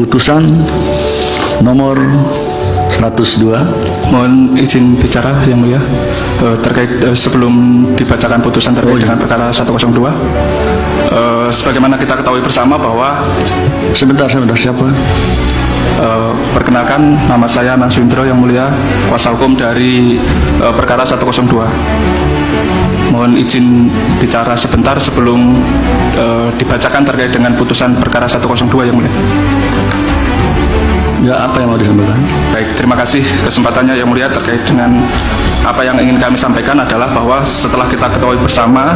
putusan nomor 102. Mohon izin bicara yang mulia terkait sebelum dibacakan putusan terkait dengan perkara 102. Sebagaimana kita ketahui bersama bahwa Sebentar, siapa? perkenalkan, nama saya Naswindro yang mulia, kuasa hukum dari perkara 102. Mohon izin bicara sebentar sebelum dibacakan terkait dengan putusan perkara 102 yang mulia. Ya, apa yang mau disampaikan? Baik, terima kasih kesempatannya yang mulia. Terkait dengan apa yang ingin kami sampaikan adalah bahwa setelah kita ketahui bersama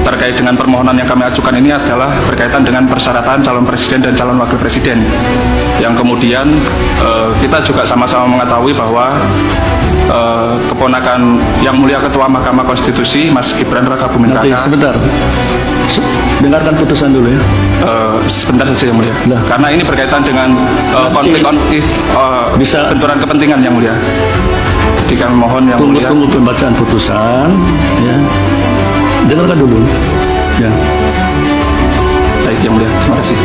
terkait dengan permohonan yang kami ajukan ini adalah berkaitan dengan persyaratan calon presiden dan calon wakil presiden, yang kemudian kita juga sama-sama mengetahui bahwa keponakan yang mulia Ketua Mahkamah Konstitusi Mas Gibran Rakabuming Nanti, Raka. sebentar. Dengarkan putusan dulu ya. Sebentar saja yang mulia. Nah. Karena ini berkaitan dengan konflik Bisa. benturan kepentingan yang mulia. Jadi kami mohon yang mulia. Tunggu pembacaan putusan ya. Dengarkan dulu ya. Baik yang mulia, terima kasih.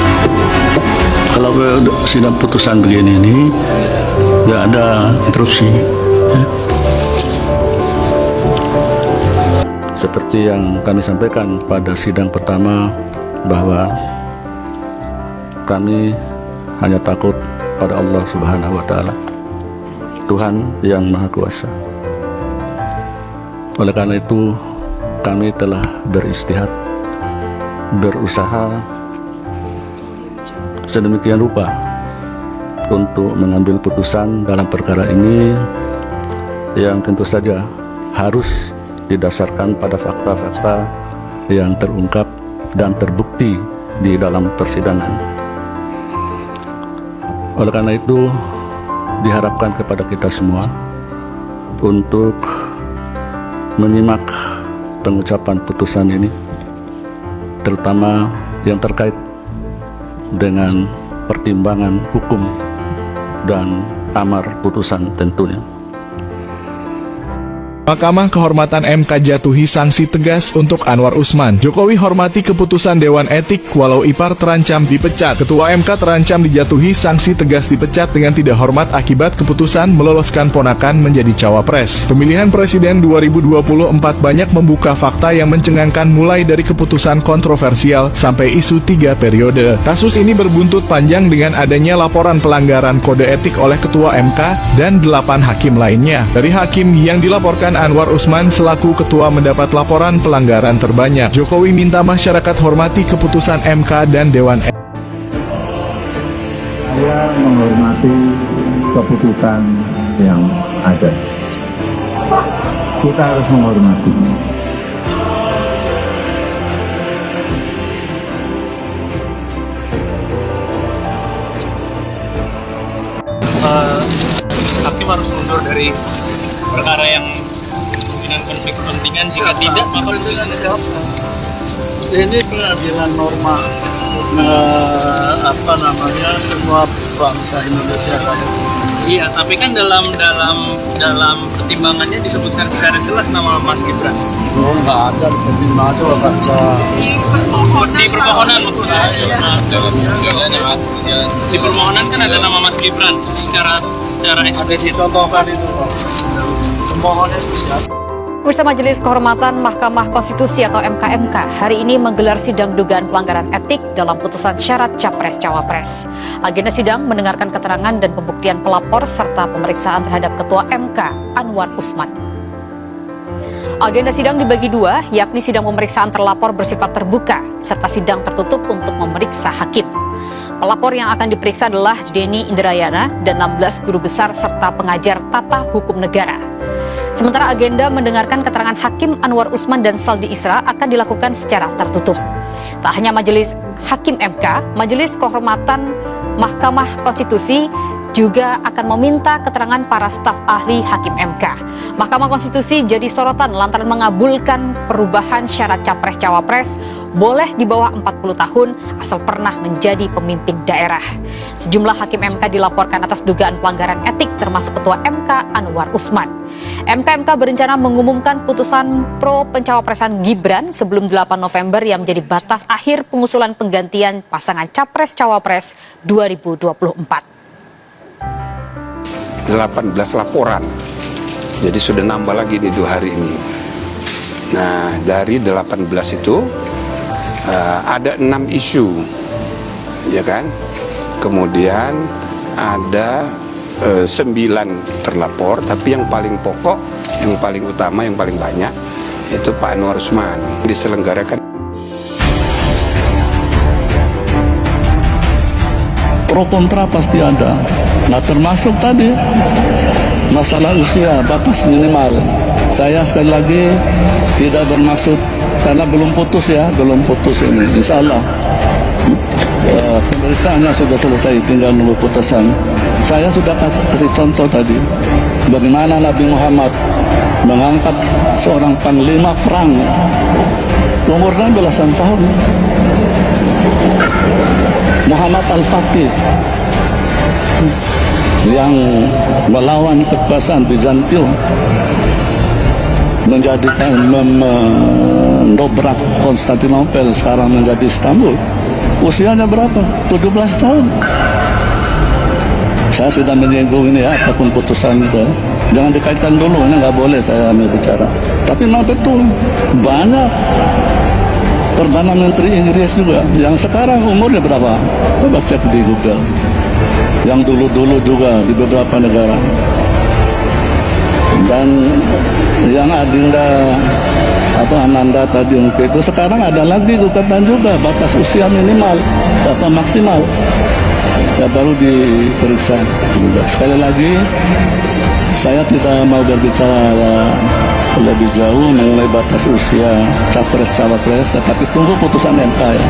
Kalau sidang putusan begini ini nggak ada interupsi ya. Seperti yang kami sampaikan pada sidang pertama, bahwa kami hanya takut pada Allah Subhanahu wa Ta'ala, Tuhan yang Maha Kuasa. Oleh karena itu, kami telah beristihad, berusaha sedemikian rupa untuk mengambil putusan dalam perkara ini yang tentu saja harus didasarkan pada fakta-fakta yang terungkap dan terbukti di dalam persidangan. Oleh karena itu, diharapkan kepada kita semua untuk menyimak pengucapan putusan ini, terutama yang terkait dengan pertimbangan hukum dan amar putusan tentunya. Mahkamah Kehormatan MK jatuhi sanksi tegas untuk Anwar Usman. Jokowi hormati keputusan Dewan Etik walau ipar terancam dipecat. Ketua MK terancam dijatuhi sanksi tegas dipecat dengan tidak hormat akibat keputusan meloloskan ponakan menjadi cawapres. Pemilihan Presiden 2024 banyak membuka fakta yang mencengangkan, mulai dari keputusan kontroversial sampai isu 3 periode. Kasus ini berbuntut panjang dengan adanya laporan pelanggaran kode etik oleh Ketua MK dan 8 hakim lainnya. Dari hakim yang dilaporkan, Anwar Usman selaku ketua mendapat laporan pelanggaran terbanyak. Jokowi minta masyarakat hormati keputusan MK dan Dewan Etik. Saya menghormati keputusan yang ada. Kita harus menghormati. Hakim harus mundur dari perkara yang kemungkinan konflik kepentingan. Jika tidak, maka putusan siapa? Ini peradilan norma, semua bangsa Indonesia kayak Iya, tapi kan dalam pertimbangannya disebutkan secara jelas nama Mas Gibran. Oh, nggak ada pertimbangan, coba baca. Di permohonan maksudnya. Di permohonan kan ada nama Mas Gibran secara eksplisit. Contohkan itu, Pak. Permohonan itu siapa? Pemirsa Majelis Kehormatan Mahkamah Konstitusi atau MKMK hari ini menggelar sidang dugaan pelanggaran etik dalam putusan syarat Capres-Cawapres. Agenda sidang mendengarkan keterangan dan pembuktian pelapor serta pemeriksaan terhadap Ketua MK Anwar Usman. Agenda sidang dibagi dua, yakni sidang pemeriksaan terlapor bersifat terbuka serta sidang tertutup untuk memeriksa hakim. Pelapor yang akan diperiksa adalah Denny Indrayana dan 16 guru besar serta pengajar tata hukum negara. Sementara agenda mendengarkan keterangan Hakim Anwar Usman dan Saldi Isra akan dilakukan secara tertutup. Tak hanya Majelis Hakim MK, Majelis Kehormatan Mahkamah Konstitusi juga akan meminta keterangan para staf ahli Hakim MK. Mahkamah Konstitusi jadi sorotan lantaran mengabulkan perubahan syarat Capres-Cawapres boleh di bawah 40 tahun asal pernah menjadi pemimpin daerah. Sejumlah Hakim MK dilaporkan atas dugaan pelanggaran etik termasuk Ketua MK Anwar Usman. MK berencana mengumumkan putusan pro pencawapresan Gibran sebelum 8 November yang menjadi batas akhir pengusulan penggantian pasangan Capres-Cawapres 2024. 18 laporan, jadi sudah nambah lagi di 2 hari ini. Nah, dari 18 itu ada 6 isu, ya kan? Kemudian ada 9 terlapor, tapi yang paling pokok, yang paling utama, yang paling banyak itu Pak Anwar Usman. Diselenggarakan pro kontra pasti ada. Nah, termasuk tadi masalah usia batas minimal. Saya sekali lagi tidak bermaksud, karena belum putus ini. Insya Allah pemeriksaannya sudah selesai, tinggal nunggu putusan. Saya sudah kasih contoh tadi bagaimana Nabi Muhammad mengangkat seorang panglima perang umurnya belasan tahun, Muhammad Al-Fatih, yang melawan kekuasaan Bizantium, mendobrak Konstantinopel, sekarang menjadi Istanbul. Usianya berapa? 17 tahun. Saya tidak menyinggung ini ya, apapun putusan itu. Jangan dikaitkan dulu, ini nggak boleh saya bicara. Tapi memang betul, banyak Perdana Menteri Inggris juga yang sekarang umurnya berapa? Coba cek di Google. Yang dulu-dulu juga di beberapa negara. Dan yang Adinda atau Ananda tadi itu sekarang ada lagi gugatan juga batas usia minimal atau maksimal, ya baru diperiksa. Sekali lagi saya tidak mau berbicara lebih jauh mengenai batas usia Capres-Cawapres, tetapi tunggu putusan MK ya.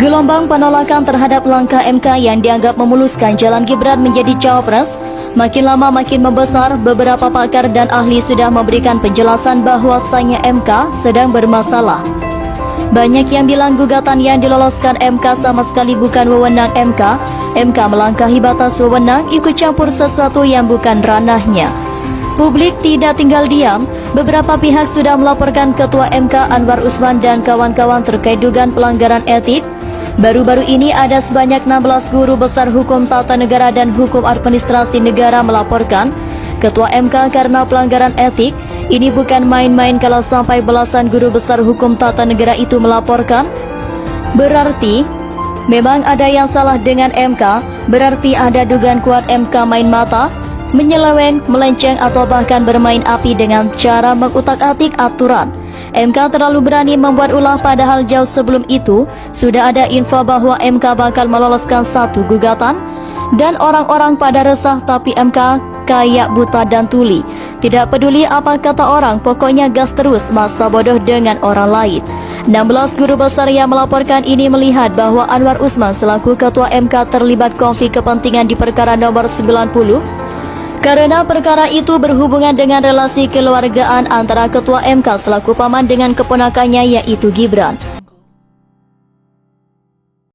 Gelombang penolakan terhadap langkah MK yang dianggap memuluskan jalan Gibran menjadi cawapres makin lama makin membesar. Beberapa pakar dan ahli sudah memberikan penjelasan bahwasanya MK sedang bermasalah. Banyak yang bilang gugatan yang diloloskan MK sama sekali bukan wewenang MK. MK melangkahi batas wewenang, ikut campur sesuatu yang bukan ranahnya. Publik tidak tinggal diam. Beberapa pihak sudah melaporkan Ketua MK Anwar Usman dan kawan-kawan terkait dugaan pelanggaran etik. Baru-baru ini ada sebanyak 16 guru besar hukum tata negara dan hukum administrasi negara melaporkan Ketua MK karena pelanggaran etik. Ini bukan main-main kalau sampai belasan guru besar hukum tata negara itu melaporkan. Berarti memang ada yang salah dengan MK. Berarti ada dugaan kuat MK main mata, menyeleweng, melenceng atau bahkan bermain api dengan cara mengutak-atik aturan. MK terlalu berani membuat ulah padahal jauh sebelum itu sudah ada info bahwa MK bakal meloloskan satu gugatan dan orang-orang pada resah, tapi MK kayak buta dan tuli. Tidak peduli apa kata orang, pokoknya gas terus, masa bodoh dengan orang lain. 16 guru besar yang melaporkan ini melihat bahwa Anwar Usman selaku Ketua MK terlibat konflik kepentingan di perkara nomor 90 karena perkara itu berhubungan dengan relasi keluargaan antara Ketua MK selaku paman dengan keponakannya yaitu Gibran.